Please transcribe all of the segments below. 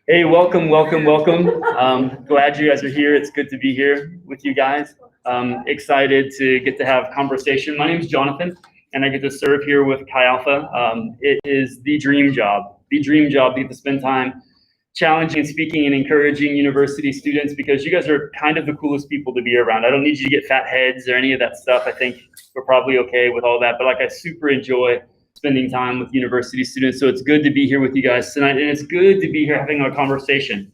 Hey, welcome, welcome, welcome. Glad you guys are here. It's good to be here with you guys. Excited to get to have conversation. My name is Jonathan, and I get to serve here with Chi Alpha. It is the dream job. The dream job. You get to spend time challenging and speaking and encouraging university students because you guys are kind of the coolest people to be around. I don't need you to get fat heads or any of that stuff. I think we're probably okay with all that. But I super enjoy spending time with university students. So it's good to be here with you guys tonight. And it's good to be here having a conversation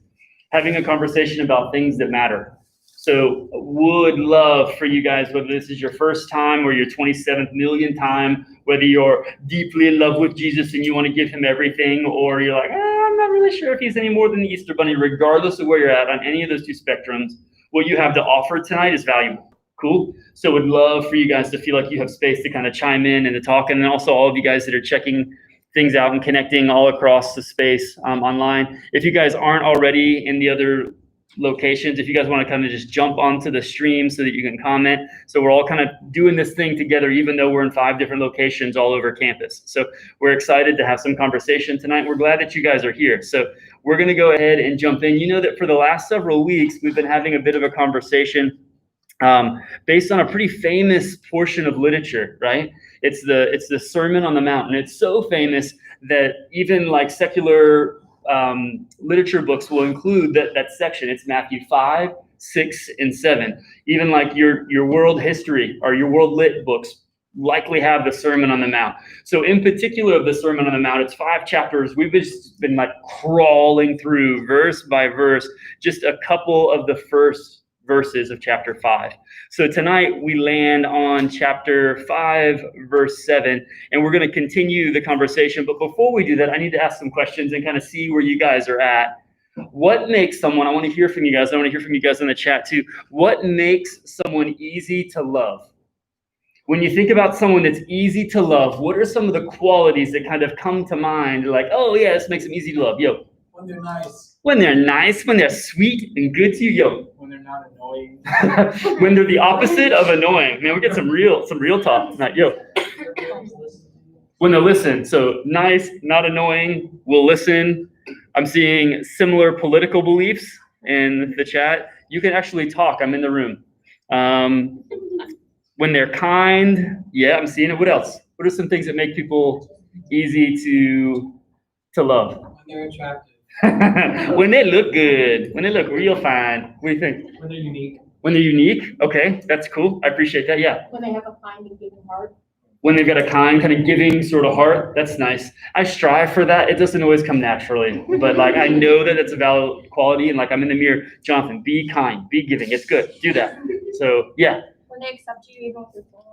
about things that matter. So would love for you guys, whether this is your first time or your 27th million time, whether you're deeply in love with Jesus and you want to give him everything, or you're like, I'm not really sure if he's any more than the Easter Bunny, regardless of where you're at on any of those two spectrums, what you have to offer tonight is valuable. Cool. So would love for you guys to feel like you have space to kind of chime in and to talk. And then also all of you guys that are checking things out and connecting all across the space online. If you guys aren't already in the other locations, if you guys want to kind of just jump onto the stream so that you can comment. So we're all kind of doing this thing together, even though we're in 5 different locations all over campus. So we're excited to have some conversation tonight. We're glad that you guys are here. So we're going to go ahead and jump in. You know that for the last several weeks, we've been having a bit of a conversation based on a pretty famous portion of literature, right? It's the Sermon on the Mount, and it's so famous that even like secular literature books will include that section. It's Matthew 5, 6, and 7. Even like your world history or your world lit books likely have the Sermon on the Mount. So in particular of the Sermon on the Mount, it's 5 chapters. We've just been like crawling through verse by verse, just a couple of the first verses of chapter 5. So tonight we land on chapter 5, verse 7, and we're going to continue the conversation. But before we do that, I need to ask some questions and kind of see where you guys are at. What makes someone, I want to hear from you guys. I want to hear from you guys in the chat too. What makes someone easy to love? When you think about someone that's easy to love, what are some of the qualities that kind of come to mind? Like, oh yeah, this makes them easy to love. Yo. When they're nice. When they're nice, when they're sweet and good to you, yo. When they're not annoying. When they're the opposite of annoying. Man, we get some real talk tonight, yo. When they listen. So nice, not annoying, will listen. I'm seeing similar political beliefs in the chat. You can actually talk. I'm in the room. When they're kind, yeah, I'm seeing it. What else? What are some things that make people easy to love? When they're attractive. When they look good, when they look real fine. What do you think? When they're unique. When they're unique, okay, that's cool. I appreciate that. Yeah. When they have a kind and giving heart. When they've got a kind of giving sort of heart, that's nice. I strive for that. It doesn't always come naturally, but like I know that it's a valid quality. And like I'm in the mirror, Jonathan, be kind, be giving. It's good. Do that. So yeah. When they accept you even with your flaws.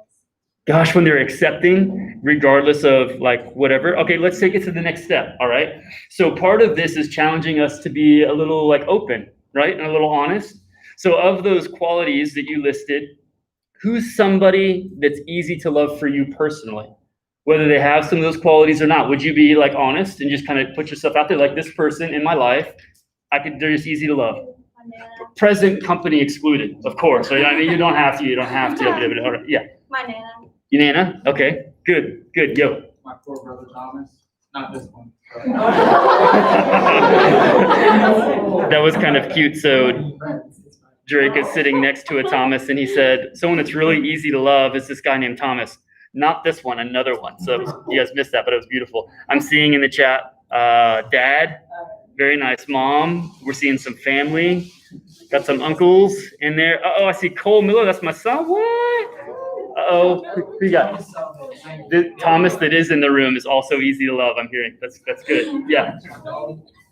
Gosh, when they're accepting, regardless of like whatever. Okay, let's take it to the next step. All right. So part of this is challenging us to be a little like open, right? And a little honest. So of those qualities that you listed, who's somebody that's easy to love for you personally? Whether they have some of those qualities or not, would you be like honest and just kind of put yourself out there like this person in my life, they're just easy to love. Present company excluded, of course. So, I mean, you don't have to. Yeah. My Nana. Your Nana? Okay. Good. Yo. My poor brother Thomas. Not this one. That was kind of cute. So Drake is sitting next to a Thomas, and he said, someone that's really easy to love is this guy named Thomas. Not this one, another one. So you guys missed that, but it was beautiful. I'm seeing in the chat, Dad, very nice. Mom, we're seeing some family. Got some uncles in there. Uh-oh, I see Cole Miller. That's my son. What? Uh-oh. Who you got? The Thomas that is in the room is also easy to love, I'm hearing. That's good. Yeah.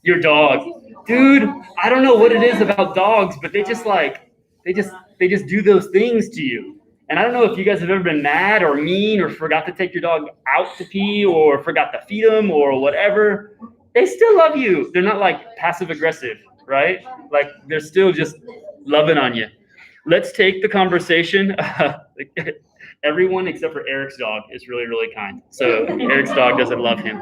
Your dog. Dude, I don't know what it is about dogs, but they just do those things to you. And I don't know if you guys have ever been mad or mean or forgot to take your dog out to pee or forgot to feed him or whatever. They still love you. They're not like passive aggressive, right? Like they're still just loving on you. Let's take the conversation. Everyone except for Eric's dog is really, really kind. So Eric's dog doesn't love him.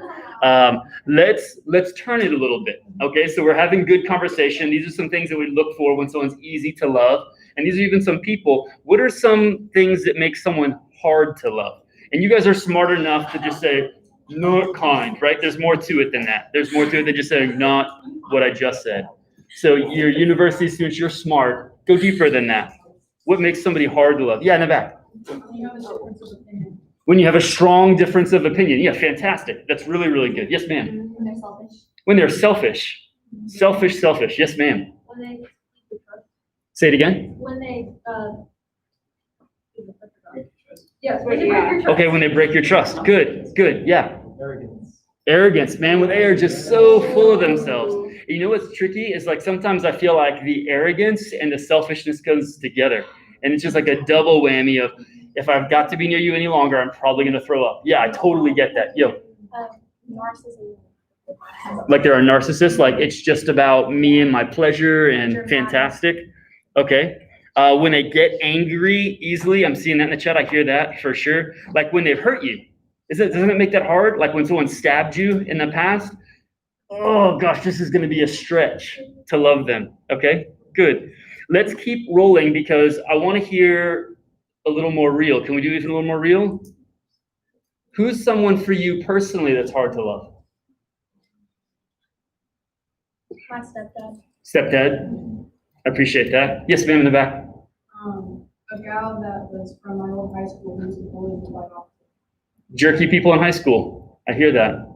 Let's turn it a little bit. Okay, so we're having good conversation. These are some things that we look for when someone's easy to love. And these are even some people. What are some things that make someone hard to love? And you guys are smart enough to just say, not kind, right? There's more to it than that. There's more to it than just saying not what I just said. So you're university students, you're smart. Go deeper than that. What makes somebody hard to love? Yeah, in the back. When you have a strong difference of opinion. Yeah, fantastic. That's really, really good. Yes, ma'am. When they're selfish. When they're selfish. Selfish. Yes, ma'am. When they Say it again. when they Yes, when they break your trust. Okay, when they break your trust. Good. Yeah. Arrogance. Arrogance, man, when they are just so full of themselves. You know what's tricky is like sometimes I feel like the arrogance and the selfishness goes together. And it's just like a double whammy of if I've got to be near you any longer, I'm probably going to throw up. Yeah, I totally get that. Yo, Narcissism. like there are narcissists, like it's just about me and my pleasure and fantastic. Okay. When they get angry easily, I'm seeing that in the chat. I hear that for sure. Like when they've hurt you, doesn't it make that hard? Like when someone stabbed you in the past, oh gosh, this is going to be a stretch to love them. Okay, good. Let's keep rolling because I want to hear a little more real. Can we do even a little more real? Who's someone for you personally that's hard to love? My stepdad. Stepdad? I appreciate that. Yes, ma'am, in the back. A gal that was from my old high school who's bullied quite often. Jerky people in high school. I hear that.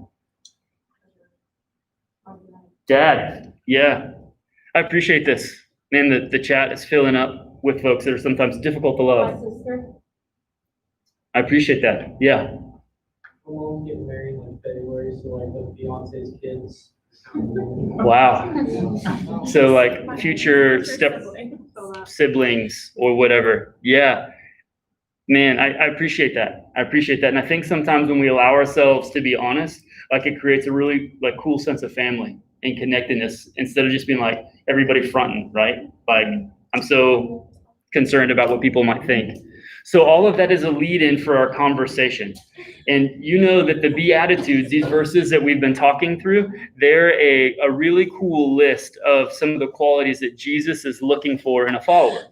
Dad, yeah. I appreciate this. Man, the chat is filling up with folks that are sometimes difficult to My love. sister. I appreciate that. Yeah. I won't get married in February, so like the Beyonce's kids. Wow. So like future step siblings or whatever. Yeah. Man, I appreciate that. I appreciate that. And I think sometimes when we allow ourselves to be honest, like it creates a really like cool sense of family and connectedness instead of just being like everybody fronting, right? Like I'm so concerned about what people might think. So all of that is a lead in for our conversation. And you know that the Beatitudes, these verses that we've been talking through, they're a really cool list of some of the qualities that Jesus is looking for in a follower.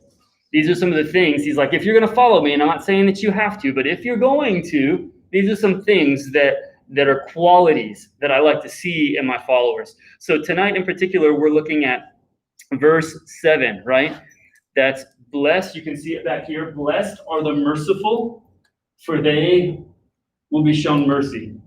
These are some of the things he's like, if you're going to follow me, and I'm not saying that you have to, but if you're going to, these are some things that are qualities that I like to see in my followers. So tonight in particular, we're looking at verse 7, right? That's blessed. You can see it back here. Blessed are the merciful, for they will be shown mercy.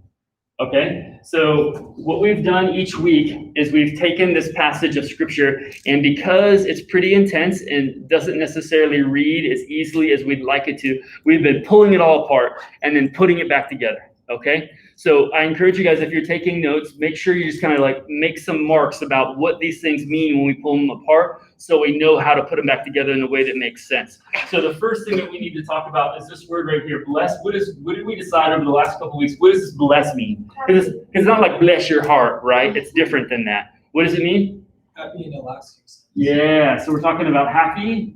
Okay, so what we've done each week is we've taken this passage of scripture, and because it's pretty intense and doesn't necessarily read as easily as we'd like it to, we've been pulling it all apart and then putting it back together. Okay, so I encourage you guys, if you're taking notes, make sure you just kind of like make some marks about what these things mean when we pull them apart, so we know how to put them back together in a way that makes sense. So the first thing that we need to talk about is this word right here, blessed. What did we decide over the last couple of weeks? What does this bless mean? Because it's not like bless your heart, right? It's different than that. What does it mean? Happy and elastic. Yeah, so we're talking about happy,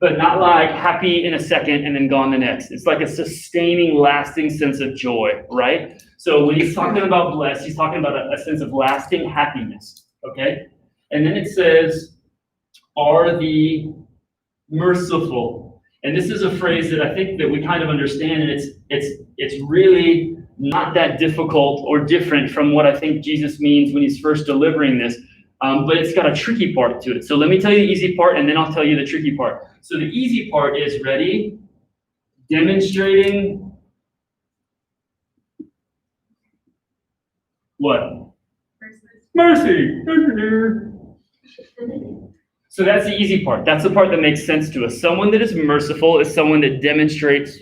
but not like happy in a second and then gone the next. It's like a sustaining, lasting sense of joy, right? So when he's talking about blessed, he's talking about a sense of lasting happiness, okay? And then it says, are the merciful. And this is a phrase that I think that we kind of understand, and it's really not that difficult or different from what I think Jesus means when he's first delivering this. But it's got a tricky part to it. So let me tell you the easy part, and then I'll tell you the tricky part. So the easy part is, ready? Demonstrating what? Mercy. So that's the easy part. That's the part that makes sense to us. Someone that is merciful is someone that demonstrates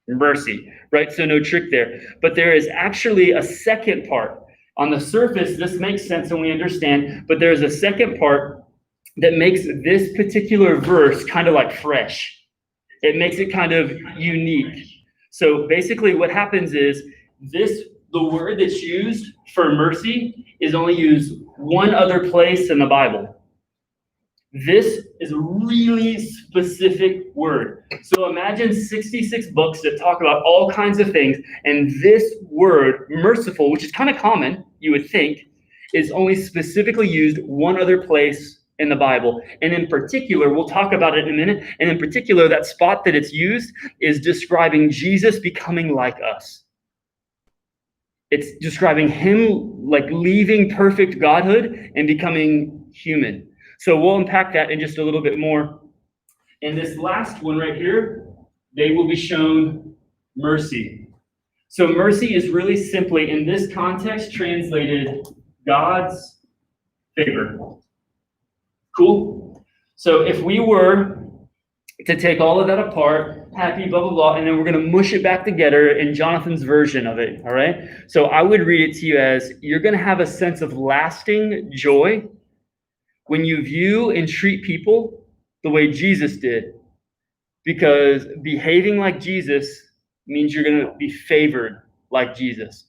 mercy, right? So no trick there. But there is actually a second part. On the surface, this makes sense and we understand, but there's a second part that makes this particular verse kind of like fresh. It makes it kind of unique. So basically what happens is the word that's used for mercy is only used one other place in the Bible. This is a really specific word. So imagine 66 books that talk about all kinds of things, and this word, merciful, which is kind of common, you would think, is only specifically used one other place in the Bible. And in particular, we'll talk about it in a minute, and in particular, that spot that it's used is describing Jesus becoming like us. It's describing him like leaving perfect godhood and becoming human. So we'll unpack that in just a little bit more. And this last one right here, they will be shown mercy. So mercy is really simply, in this context, translated God's favor. Cool? So if we were to take all of that apart, happy, blah, blah, blah, and then we're going to mush it back together in Jonathan's version of it, all right? So I would read it to you as, you're going to have a sense of lasting joy when you view and treat people the way Jesus did. Because behaving like Jesus means you're going to be favored like Jesus.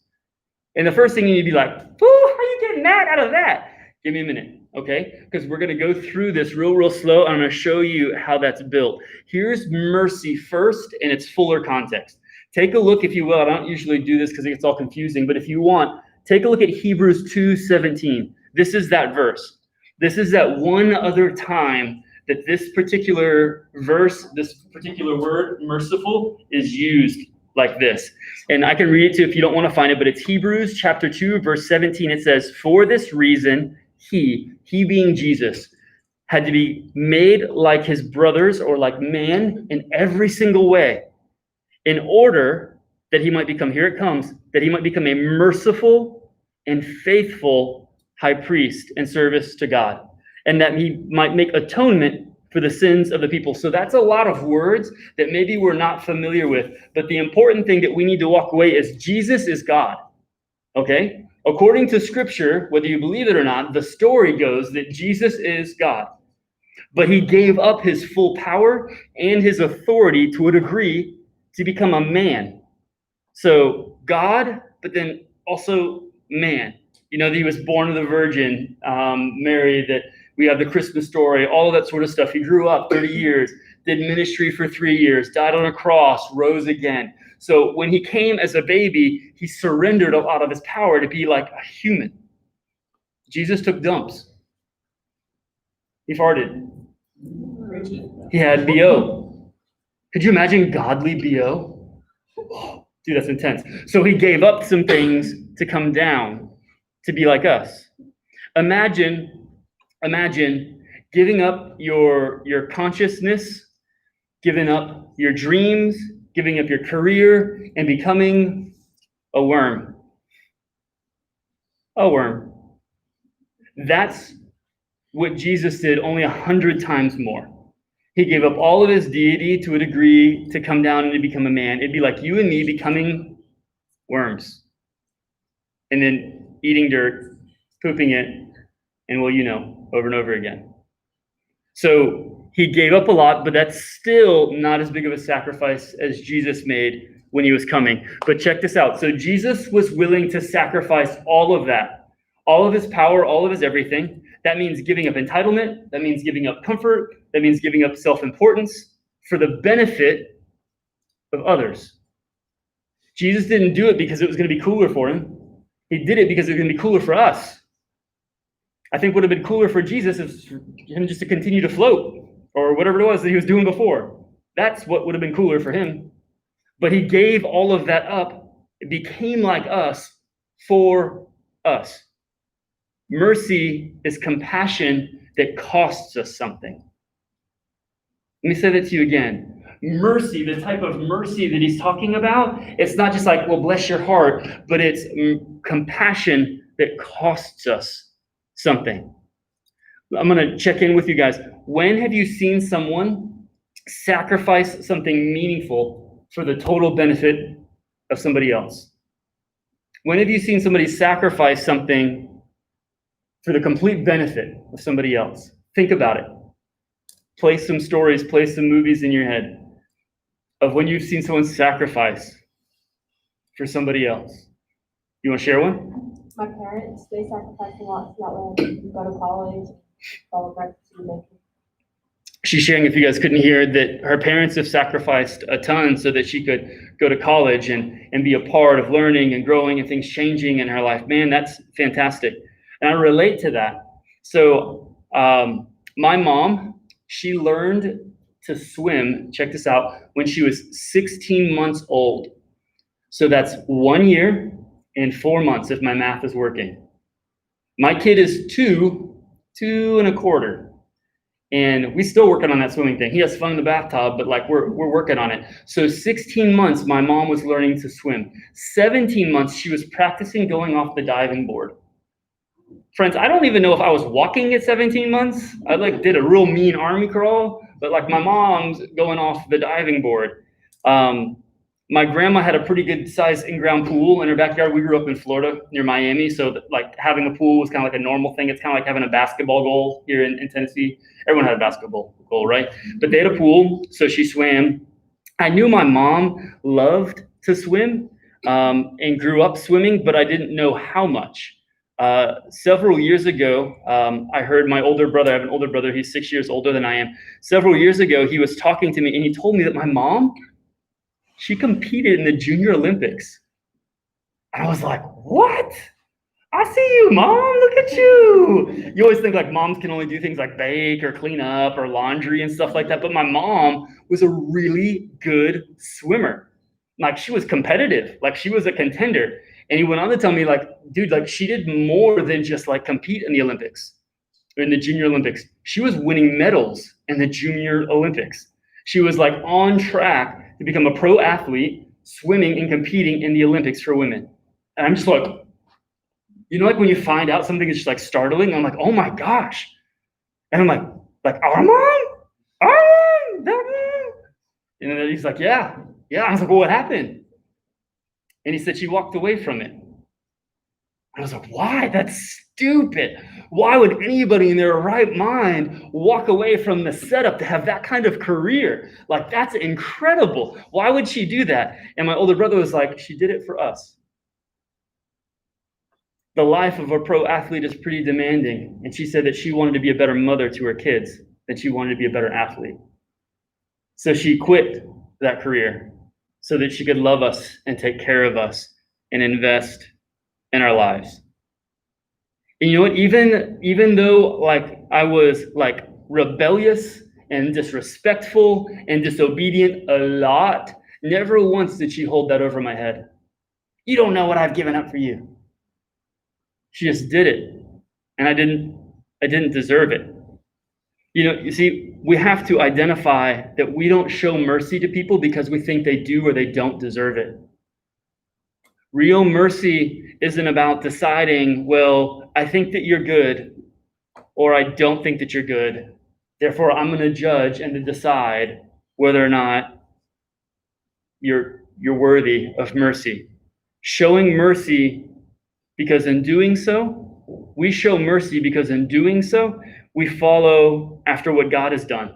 And the first thing you need to be like, how are you getting that out of that? Give me a minute, okay? Because we're going to go through this real slow. And I'm going to show you how that's built. Here's mercy first in its fuller context. Take a look, if you will. I don't usually do this because it gets all confusing. But if you want, take a look at Hebrews 2:17. This is that verse. This is that one other time that this particular verse, this particular word, merciful, is used like this. And I can read it to you if you don't want to find it, but it's Hebrews chapter 2, verse 17. It says, for this reason, he being Jesus, had to be made like his brothers or like man in every single way in order that he might become, here it comes, that he might become a merciful and faithful high priest in service to God, and that he might make atonement for the sins of the people. So that's a lot of words that maybe we're not familiar with. But the important thing that we need to walk away is Jesus is God. Okay? According to Scripture, whether you believe it or not, the story goes that Jesus is God. But he gave up his full power and his authority to a degree to become a man. So God, but then also man. You know, that he was born of the Virgin Mary, that we have the Christmas story, all of that sort of stuff. He grew up 30 years, did ministry for 3 years, died on a cross, rose again. So when he came as a baby, he surrendered a lot of his power to be like a human. Jesus took dumps. He farted. He had BO. Could you imagine godly BO? Oh, dude, that's intense. So he gave up some things to come down to be like us. Imagine giving up your consciousness, giving up your dreams, giving up your career, and becoming a worm. A worm. That's what Jesus did, only 100 times more. He gave up all of his deity to a degree to come down and to become a man. It'd be like you and me becoming worms. And then eating dirt, pooping it, and well, you know, over and over again. So he gave up a lot, but that's still not as big of a sacrifice as Jesus made when he was coming. But check this out. So Jesus was willing to sacrifice all of that, all of his power, all of his everything. That means giving up entitlement. That means giving up comfort. That means giving up self-importance for the benefit of others. Jesus didn't do it because it was going to be cooler for him. He did it because it was going to be cooler for us. I think what would have been cooler for Jesus is for him just to continue to float or whatever it was that he was doing before. That's what would have been cooler for him. But he gave all of that up. It became like us for us. Mercy is compassion that costs us something. Let me say that to you again. Mercy, the type of mercy that he's talking about, it's not just like, well, bless your heart, but it's compassion that costs us something. I'm going to check in with you guys. When have you seen someone sacrifice something meaningful for the total benefit of somebody else? When have you seen somebody sacrifice something for the complete benefit of somebody else? Think about it. Play some stories, play some movies in your head of when you've seen someone sacrifice for somebody else. You want to share one? My parents, they sacrificed a lot so that way I could go to college, follow practice. She's sharing, if you guys couldn't hear, that her parents have sacrificed a ton so that she could go to college and be a part of learning and growing and things changing in her life. Man, that's fantastic. And I relate to that. So my mom, she learned to swim, check this out, when she was 16 months old. So that's 1 year in 4 months, if my math is working. My kid is two and a quarter. And we still working on that swimming thing. He has fun in the bathtub, but like we're working on it. So 16 months, my mom was learning to swim. 17 months, she was practicing going off the diving board. Friends, I don't even know if I was walking at 17 months. I like did a real mean army crawl, but like my mom's going off the diving board. My grandma had a pretty good sized in-ground pool in her backyard. We grew up in Florida near Miami, so like having a pool was kind of like a normal thing. It's kind of like having a basketball goal here in Tennessee. Everyone had a basketball goal, right? But they had a pool, so she swam. I knew my mom loved to swim and grew up swimming, but I didn't know how much. Several years ago, I heard my older brother, I have an older brother, he's 6 years older than I am. Several years ago, he was talking to me and he told me that my mom, she competed in the Junior Olympics. And I was like, what? I see you, Mom, look at you. You always think like moms can only do things like bake or clean up or laundry and stuff like that. But my mom was a really good swimmer. Like she was competitive, like she was a contender. And he went on to tell me like, dude, like she did more than just like compete in the Olympics or in the Junior Olympics. She was winning medals in the Junior Olympics. She was like on track to become a pro athlete, swimming and competing in the Olympics for women. And I'm just like, you know, like when you find out something is just like startling, I'm like, oh my gosh. And I'm like our mom? Our mom? That mom? And then he's like, yeah. I was like, well, what happened? And he said she walked away from it. I was like, why? That's stupid. Why would anybody in their right mind walk away from the setup to have that kind of career? Like, that's incredible. Why would she do that? And my older brother was like, she did it for us. The life of a pro athlete is pretty demanding. And she said that she wanted to be a better mother to her kids than she wanted to be a better athlete. So she quit that career so that she could love us and take care of us and invest in our lives. And you know what, even though like I was like rebellious and disrespectful and disobedient a lot, never once did she hold that over my head. You don't know what I've given up for you. She just did it. And I didn't deserve it. You know, you see, we have to identify that we don't show mercy to people because we think they do or they don't deserve it. Real mercy isn't about deciding, well, I think that you're good, or I don't think that you're good. Therefore, I'm going to judge and to decide whether or not you're worthy of mercy. Showing mercy because in doing so, we show mercy because in doing so, we follow after what God has done.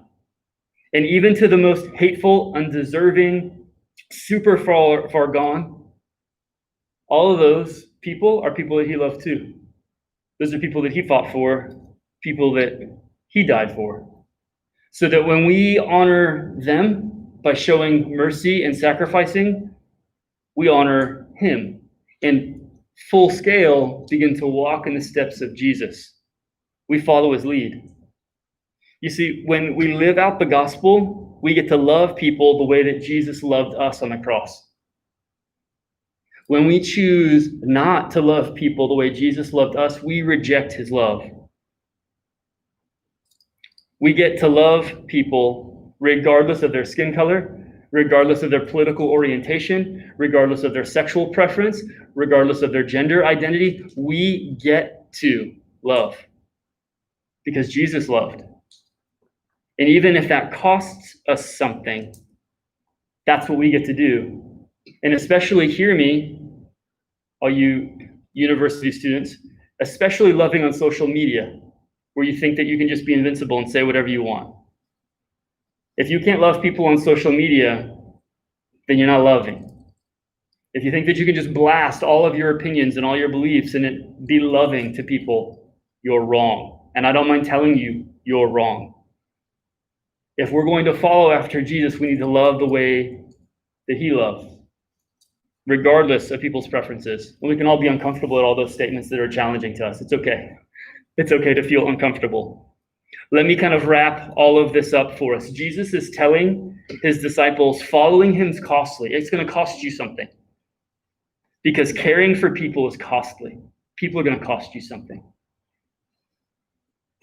And even to the most hateful, undeserving, super far gone, all of those people are people that he loved too. Those are people that he fought for, people that he died for. So that when we honor them by showing mercy and sacrificing, we honor him and full scale begin to walk in the steps of Jesus. We follow his lead. You see, when we live out the gospel, we get to love people the way that Jesus loved us on the cross. When we choose not to love people the way Jesus loved us, we reject his love. We get to love people regardless of their skin color, regardless of their political orientation, regardless of their sexual preference, regardless of their gender identity. We get to love because Jesus loved. And even if that costs us something, that's what we get to do. And especially, hear me, all you university students, especially loving on social media, where you think that you can just be invincible and say whatever you want. If you can't love people on social media, then you're not loving. If you think that you can just blast all of your opinions and all your beliefs and it be loving to people, you're wrong. And I don't mind telling you, you're wrong. If we're going to follow after Jesus, we need to love the way that he loved, regardless of people's preferences. And we can all be uncomfortable at all those statements that are challenging to us. It's okay. It's okay to feel uncomfortable. Let me kind of wrap all of this up for us. Jesus is telling his disciples, following him is costly. It's going to cost you something. Because caring for people is costly. People are going to cost you something.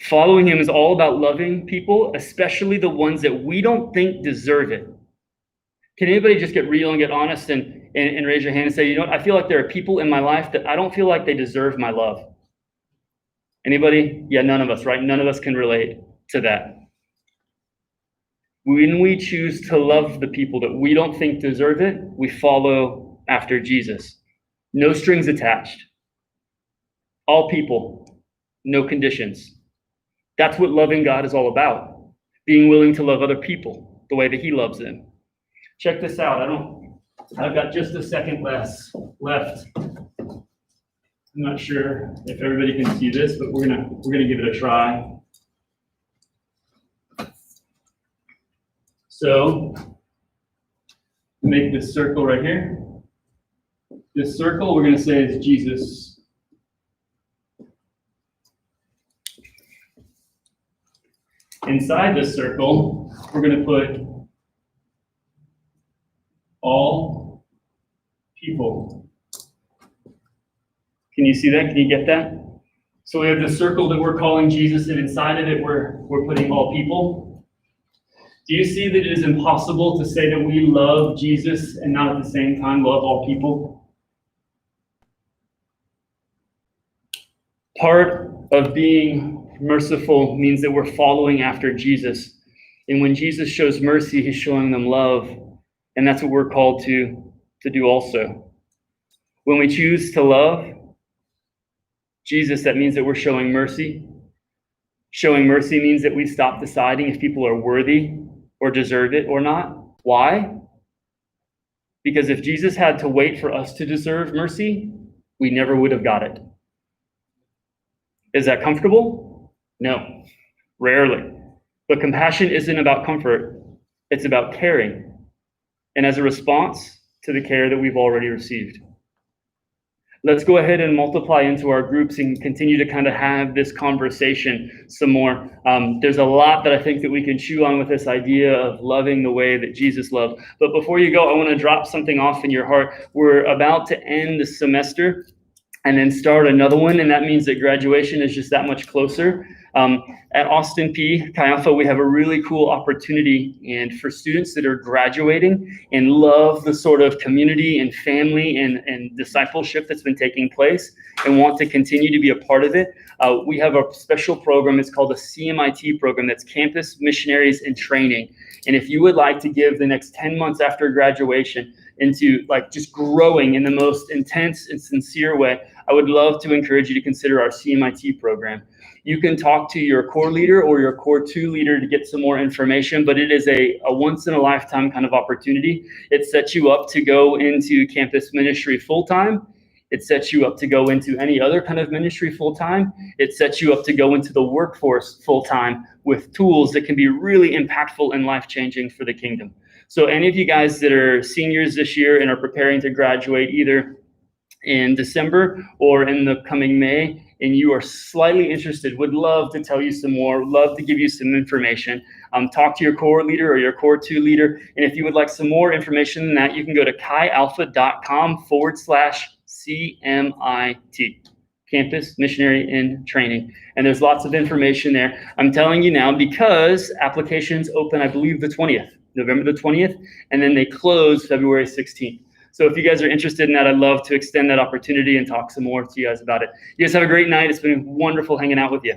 Following him is all about loving people, especially the ones that we don't think deserve it. Can anybody just get real and get honest and raise your hand and say, you know what, I feel like there are people in my life that I don't feel like they deserve my love. Anybody? Yeah, none of us, right? None of us can relate to that. When we choose to love the people that we don't think deserve it, we follow after Jesus. No strings attached. All people, no conditions. That's what loving God is all about. Being willing to love other people the way that he loves them. Check this out. I've got just a second left. I'm not sure if everybody can see this, but we're gonna give it a try. So make this circle right here. This circle we're gonna say is Jesus. Inside this circle, we're gonna put all people. Can you see that? Can you get that? So we have this circle that we're calling Jesus, and inside of it, we're putting all people. Do you see that it is impossible to say that we love Jesus and not at the same time love all people? Part of being merciful means that we're following after Jesus. And when Jesus shows mercy, he's showing them love. And that's what we're called to do also. When we choose to love Jesus, that means that we're showing mercy. Showing mercy means that we stop deciding if people are worthy or deserve it or not. Why? Because if Jesus had to wait for us to deserve mercy, we never would have got it. Is that comfortable? No, rarely. But compassion isn't about comfort. It's about caring. And as a response to the care that we've already received. Let's go ahead and multiply into our groups and continue to kind of have this conversation some more. There's a lot that I think that we can chew on with this idea of loving the way that Jesus loved. But before you go, I want to drop something off in your heart. We're about to end the semester and then start another one, and that means that graduation is just that much closer. At Austin P. Chi Alpha, we have a really cool opportunity, and for students that are graduating and love the sort of community and family and discipleship that's been taking place and want to continue to be a part of it, we have a special program. It's called a CMIT program. That's Campus Missionaries in Training. And if you would like to give the next 10 months after graduation into like just growing in the most intense and sincere way, I would love to encourage you to consider our CMIT program. You can talk to your core leader or your core 2 leader to get some more information, but it is a once in a lifetime kind of opportunity. It sets you up to go into campus ministry full-time. It sets you up to go into any other kind of ministry full-time. It sets you up to go into the workforce full-time with tools that can be really impactful and life-changing for the kingdom. So any of you guys that are seniors this year and are preparing to graduate either in December or in the coming May, and you are slightly interested, would love to tell you some more, love to give you some information. Talk to your core leader or your core 2 leader. And if you would like some more information than that, you can go to chialpha.com/CMIT, Campus Missionary in Training. And there's lots of information there. I'm telling you now because applications open, I believe, the 20th, November the 20th, and then they close February 16th. So if you guys are interested in that, I'd love to extend that opportunity and talk some more to you guys about it. You guys have a great night. It's been wonderful hanging out with you.